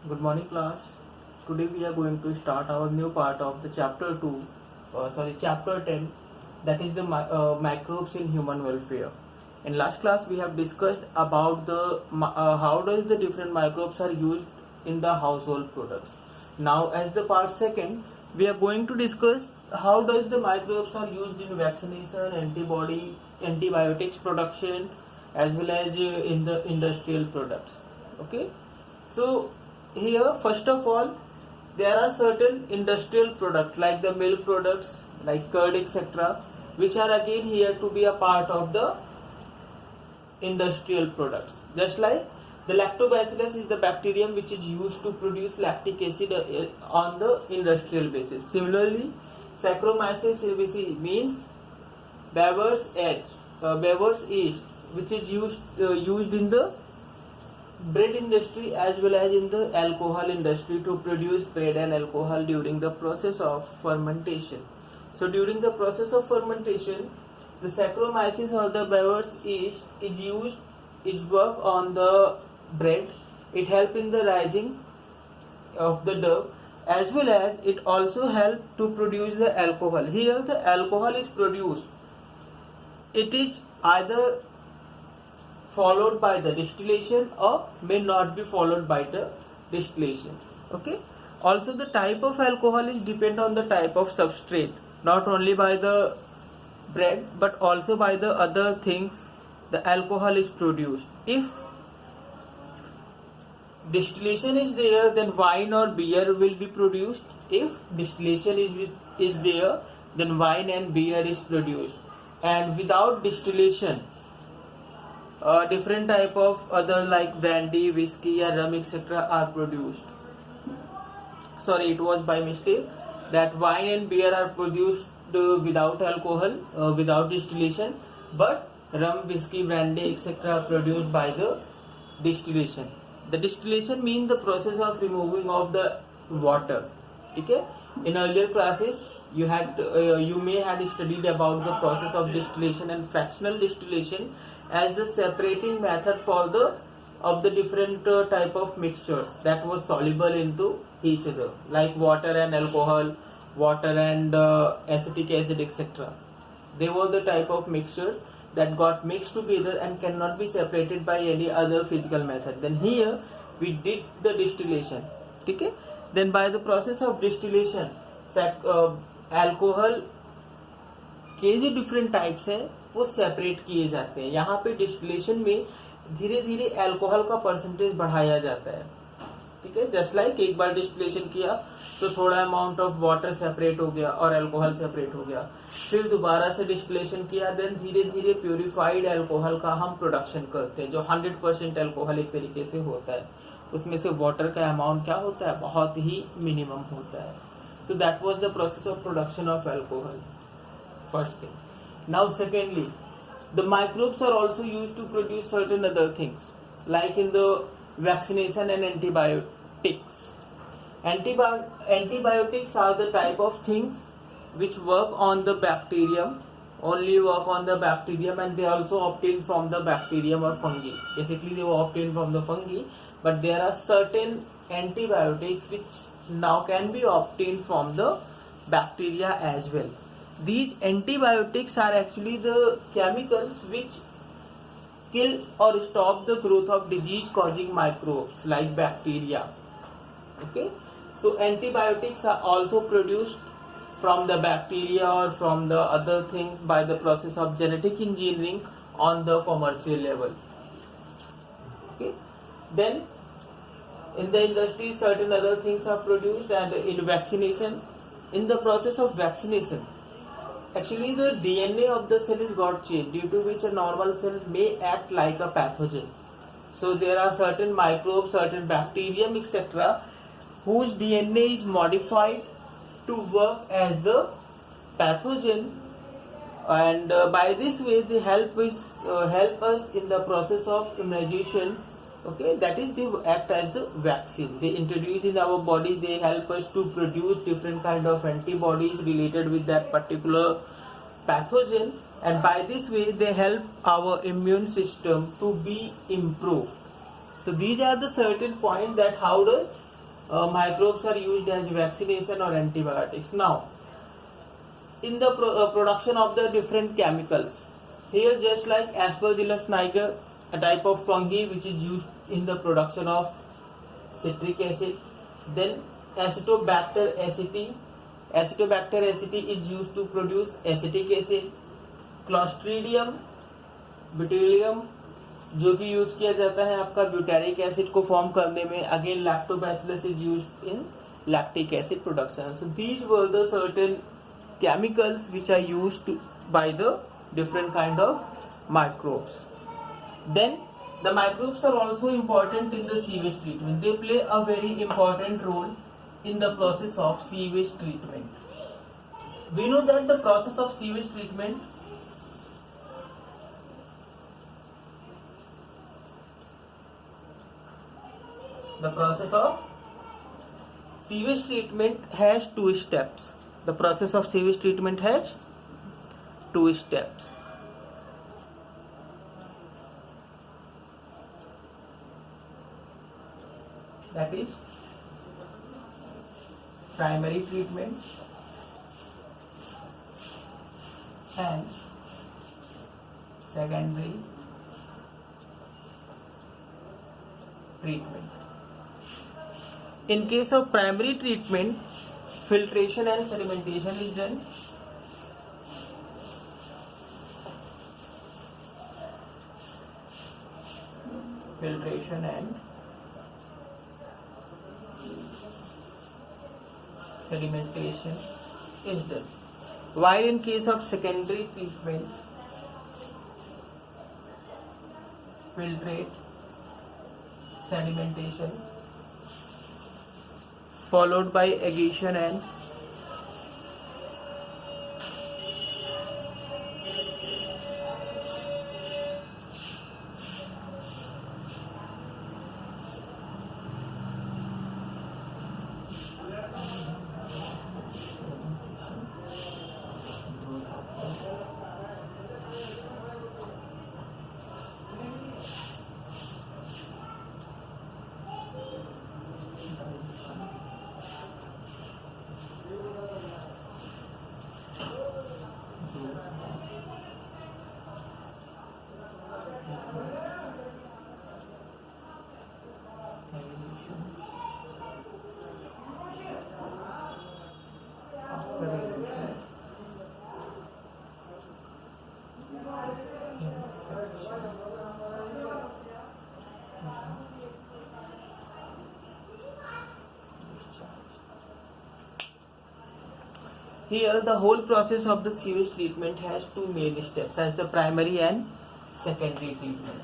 Good morning, class. Today we are going to start our new part of the chapter 10, that is the microbes in human welfare. In last class, we have discussed about how does the different microbes are used in the household products. Now, as the part second, we are going to discuss how does the microbes are used in vaccination, antibiotics production, as well as in the industrial products. Okay. So here, first of all, there are certain industrial products like the milk products, like curd, etc., which are again here to be a part of the industrial products. Just like the lactobacillus is the bacterium which is used to produce lactic acid on the industrial basis. Similarly, Saccharomyces cerevisiae means beaver's yeast, which is used in the bread industry as well as in the alcohol industry to produce bread and alcohol during the process of fermentation. So during the process of fermentation, the Saccharomyces or the beaver's yeast is used, its work on the bread. It helps in the rising of the dough, as well as it also helps to produce the alcohol. Here the alcohol is produced. It is either followed by the distillation or may not be followed by the distillation. Okay. Also the type of alcohol is depend on the type of substrate, not only by the bread but also by the other things the alcohol is produced. If distillation is there, then wine or beer will be produced. If distillation is there, then wine and beer is produced. And without distillation, different type of other like brandy, whiskey, or rum, etc. are produced. Sorry, it was by mistake that wine and beer are produced without alcohol, without distillation, but rum, whiskey, brandy, etc. are produced by the distillation. The distillation means the process of removing of the water. Okay. In earlier classes, you may had studied about the process of distillation and fractional distillation as the separating method for the different type of mixtures that were soluble into each other, like water and alcohol, water and acetic acid, etc. They were the type of mixtures that got mixed together and cannot be separated by any other physical method. Then here we did the distillation. Okay. Then by the process of distillation, alcohol के जो different types हैं वो separate किए जाते हैं. यहाँ पे distillation में धीरे धीरे अल्कोहल का परसेंटेज बढ़ाया जाता है. ठीक है. जस्ट लाइक एक बार डिस्टिलेशन किया तो थोड़ा अमाउंट ऑफ वाटर सेपरेट हो गया और अल्कोहल सेपरेट हो गया. फिर दोबारा से डिस्टिलेशन किया, देन धीरे धीरे प्योरीफाइड अल्कोहल का हम प्रोडक्शन करते हैं जो 100% अल्कोहल एक तरीके से होता है. उसमें से वाटर का अमाउंट क्या होता है, बहुत ही मिनिमम होता है. So that was the process of production of alcohol. First thing. Now secondly, the microbes are also used to produce certain other things, like in the vaccination and antibiotics. Antibiotics are the type of things which work on the bacterium, only work on the bacterium, and they also obtained from the bacterium or fungi. Basically they were obtained from the fungi, but there are certain antibiotics which now can be obtained from the bacteria as well. These antibiotics are actually the chemicals which kill or stop the growth of disease causing microbes like bacteria. Okay. So antibiotics are also produced from the bacteria or from the other things by the process of genetic engineering on the commercial level. Okay. Then in the industry certain other things are produced, and in vaccination, in the process of vaccination, actually the DNA of the cell is got changed, due to which a normal cell may act like a pathogen. So there are certain microbes, certain bacterium, etc. whose DNA is modified to work as the pathogen, and by this way they help us in the process of immunization. Okay, that is, they act as the vaccine. They introduce in our body, they help us to produce different kind of antibodies related with that particular pathogen, and by this way they help our immune system to be improved. So these are the certain points that how does microbes are used as vaccination or antibiotics. Now, in the production of the different chemicals, here just like Aspergillus niger, a type of fungi which is used in the production of citric acid. Then Acetobacter aceti. Acetobacter aceti is used to produce acetic acid. Clostridium botulinum जो कि use किया जाता है आपका butyric acid को form करने में. Again lactobacillus is used in lactic acid production. So these were the certain chemicals which are used by the different kind of microbes. Then the microbes are also important in the sewage treatment. They play a very important role in the process of sewage treatment. We know that the process of sewage treatment has two steps. The process of sewage treatment has two steps. That is primary treatment and secondary treatment. In case of primary treatment, filtration and sedimentation is done. Filtration and sedimentation is done. While in case of secondary treatment, filtrate, sedimentation, followed by agitation and here the whole process of the sewage treatment has two main steps as the primary and secondary treatment.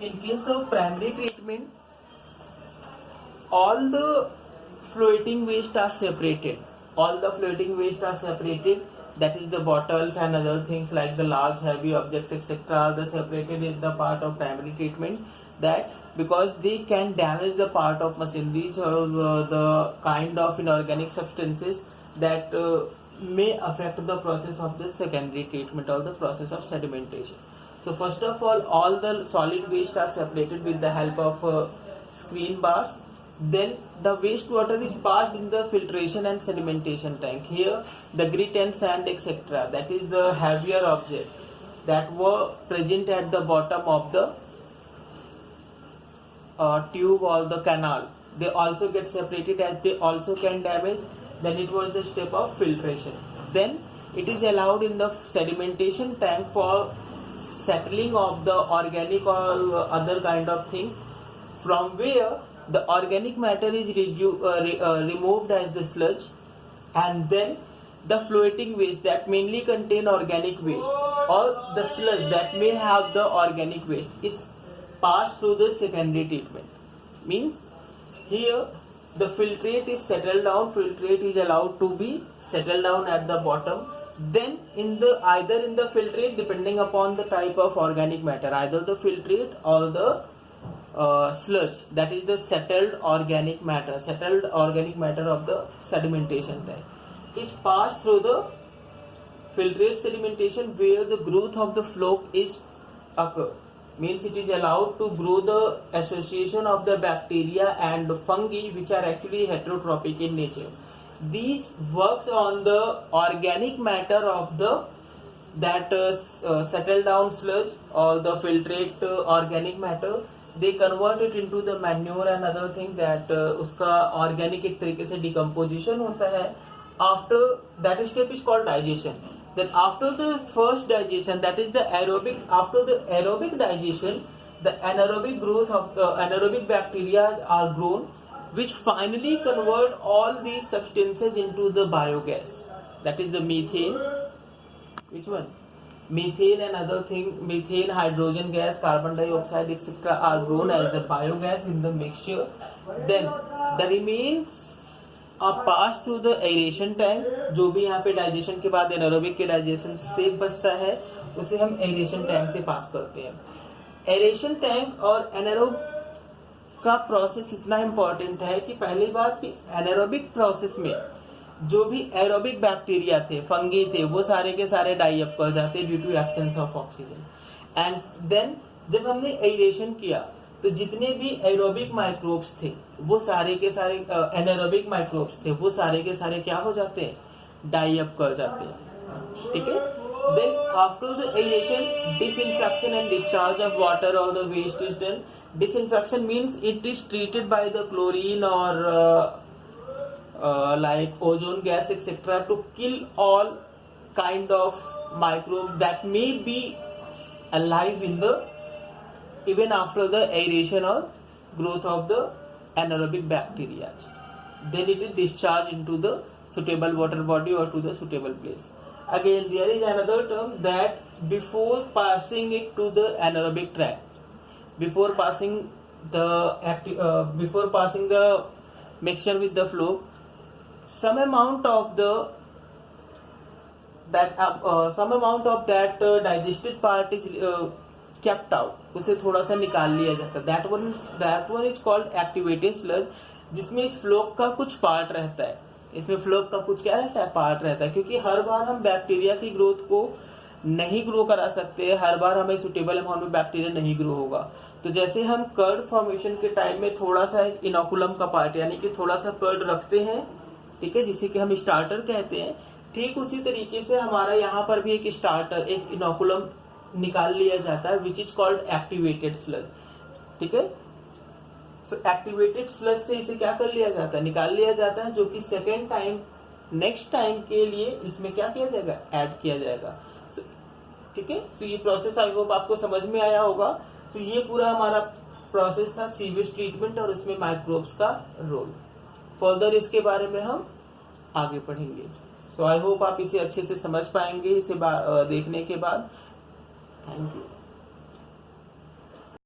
In case of primary treatment, all the floating waste are separated. That is the bottles and other things like the large heavy objects etc. are the separated in the part of primary treatment. That because they can damage the part of machineries or the kind of inorganic substances that may affect the process of the secondary treatment or the process of sedimentation. So first of all the solid waste are separated with the help of screen bars. Then the wastewater is passed in the filtration and sedimentation tank. Here the grit and sand etc. that is the heavier object that were present at the bottom of the tube or the canal, they also get separated as they also can damage. Then it was the step of filtration. Then it is allowed in the sedimentation tank for settling of the organic or other kind of things, from where the organic matter is removed as the sludge, and then the floating waste that mainly contain organic waste or the sludge that may have the organic waste is passed through the secondary treatment. Means here the filtrate is settled down, filtrate is allowed to be settled down at the bottom. Then in the either in the filtrate, depending upon the type of organic matter, either the filtrate or the sludge, that is the settled organic matter of the sedimentation tank, is passed through the filtrate sedimentation where the growth of the float is occur. means it is allowed to grow the association of the bacteria and fungi which are actually heterotrophic in nature. These works on the organic matter of the that settle down sludge or the filtrate organic matter. They convert it into the manure and other thing that उसका organic एक तरीके से decomposition होता है. After that step is called digestion. Then after the first digestion, that is the aerobic, after the aerobic digestion, the anaerobic growth of anaerobic bacteria are grown, which finally convert all these substances into the biogas. That is the methane. Which one? Methane and other thing, methane, hydrogen gas, carbon dioxide, etc. are grown as the biogas in the mixture. Then the remains pass through the aeration tank. जो भी यहाँ पे digestion के बाद anaerobic के digestion से बचता है उसे हम एरेशन टैंक से पास करते हैं. एरेशन टैंक और एनारोब का प्रोसेस इतना इंपॉर्टेंट है कि पहली बात कि एनारोबिक प्रोसेस में जो भी एरोबिक बैक्टीरिया थे, फंगी थे, वो सारे के सारे डाई अप कर जाते due to absence of oxygen. And then जब हमने एरेशन किया तो जितने भी एरोबिक माइक्रोब्स थे वो सारे के सारे एनारोबिक माइक्रोब्स थे वो सारे के सारे क्या हो जाते हैं, डाई अप कर जाते हैं. ठीक है. Then after the aeration disinfection and discharge of water और the waste is done. Disinfection means it is treated by the chlorine और like ozone gas etc. to kill all kind of microbes that may be alive in the even after the aeration or growth of the anaerobic bacteria. Then it is discharged into the suitable water body or to the suitable place. Again there is another term that before passing it to the anaerobic tract, before passing the mixture with the flow, some amount of that digested part is kept out. उसे थोड़ा सा निकाल लिया जाता है. that one is called activated sludge, जिसमें इस fluke का कुछ पार्ट रहता है. इसमें फ्लोक का कुछ क्या रहता है, पार्ट रहता है. क्योंकि हर बार हम बैक्टीरिया की ग्रोथ को नहीं ग्रो करा सकते, हर बार हमें सुटेबल अमाउंट में बैक्टीरिया नहीं ग्रो होगा. तो जैसे हम कर्ड फॉर्मेशन के टाइम में थोड़ा सा एक इनोकुलम का पार्ट यानी कि थोड़ा सा कर्ड रखते हैं, ठीक है, जिसे कि हम स्टार्टर कहते हैं, ठीक उसी तरीके से हमारा यहाँ पर भी एक स्टार्टर, एक इनोकुलम निकाल लिया जाता है which is called activated sludge. ठीक है. सो एक्टिवेटेड स्लज से इसे क्या कर लिया जाता है, निकाल लिया जाता है, जो कि सेकेंड टाइम नेक्स्ट टाइम के लिए इसमें क्या किया जाएगा, ऐड किया जाएगा. ठीक है. सो ये प्रोसेस आई होप आपको समझ में आया होगा. तो ये पूरा हमारा प्रोसेस था सीवेज ट्रीटमेंट और इसमें माइक्रोब्स का रोल. फर्दर इसके बारे में हम आगे पढ़ेंगे. सो आई होप आप इसे अच्छे से समझ पाएंगे इसे देखने के बाद. Thank you.